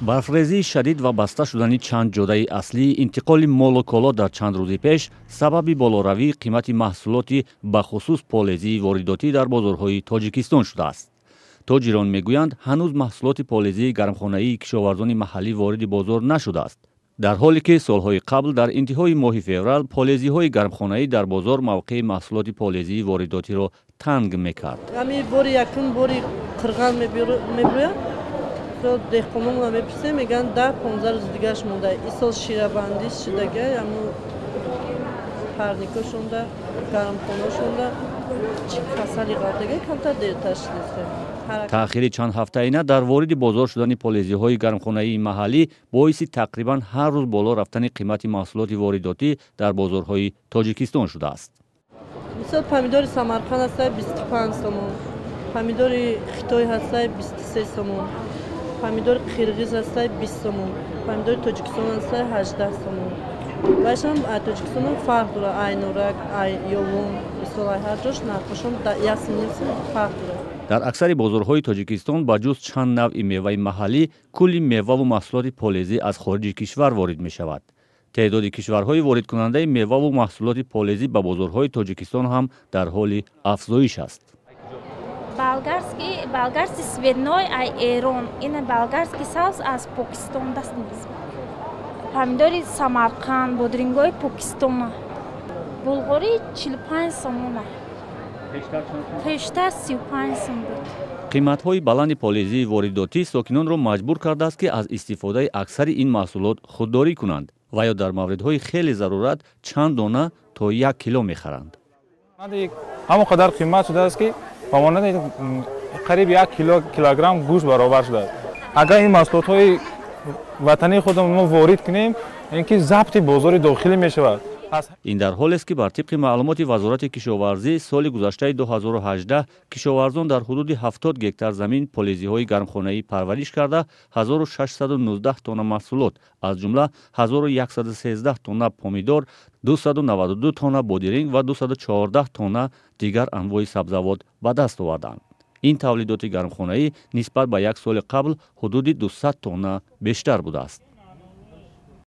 барфрезии шадид ва баста шудани чанд ҷодаи аслӣ, интиқоли молу коло дар чанд рӯзи пеш сабаби болоравии қимати маҳсулоти бахусус полезии воридотӣ дар бозорҳои Тоҷикистон шудааст. тоҷирон мегӯянд, ҳанӯз маҳсулоти полезии гармхонаии кишоварзони маҳаллӣ вориди бозор нашудааст. дар ҳоле ки солҳои қабл дар интиҳои моҳи феврал полезиҳои гармхонаӣ дар бозор мавқеи маҳсулоти полезии воридотиро танг мекард. бори якум бори қирған мебурӯяд, деҳқононро мепурсем, мегӯянд 10-15 рӯз дигараш монда. ин сол ширабандӣ шудага, парникошонда, гармхонашонда, фасали қавдага камтар дертар шудааст. таъхири чанд ҳафтаина дар вориди бозор шудани полезиҳои гармхонаии маҳаллӣ боиси тақрибан ҳар рӯз боло рафтани қимати маҳсулоти воридотӣ дар бозорҳои Тоҷикистон шудааст. мисол помидори Самарқанд ҳастад 25 сомон, помидори Хитой ҳастад 23 сомон, помидори қирғиз ҳастад 20 сомон, помидори Тоҷикистон ҳастад 18 сомон. вайшам Тоҷикистон фарқ дорад, ай норак, ай ёвон, мисол ай ҳар ҷош нархошон 1 сом фарқ дорад. дар аксари бозорҳои Тоҷикистон ба ҷуз чанд навъи меваи маҳаллӣ, кулли меваву маҳсулоти полезӣ аз хориҷи кишвар ворид мешавад. теъдоди кишварҳои воридкунандаи меваву маҳсулоти полезӣ ба бозорҳои Тоҷикистон ҳам дар ҳоли афзоиш аст. Болгарский цветной ай Эрон, ина болгарский соус аз Покистон даст мезб. Помидори Самарқанд, бодрингои Покистона. Булғори 45 сомона. пештар 35 сом буд. қиматҳои баланди полезии воридотӣ сокинонро маҷбур кардааст, ки аз истифодаи аксари ин маҳсулот худдорӣ кунанд ва ё дар мавридҳои хеле зарурат чанд дона то 1 кило мехаранд. ҳамон қадар қимат шудааст, ки ба монанди қариб 1 килограмм гӯшт баробар шудааст. агар ин маҳсулотҳои ватании худамон мо ворид кунем, ин ки забти бозори дохилӣ мешавад. ин дар ҳолест, ки бар тибқи маълумоти Вазорати кишоварзӣ, соли гузаштаи 2018 кишоварзон дар ҳудуди 70 гектар замин полезиҳои гармхонаӣ парвариш карда 1619 тонна маҳсулот, аз ҷумла 1113 тонна помидор, 292 тонна бодиринг ва 214 тонна дигар анвои сабзавот ба даст оварданд. ин тавлидоти гармхонаӣ нисбат ба як соли қабл ҳудуди 200 тонна бештар будааст.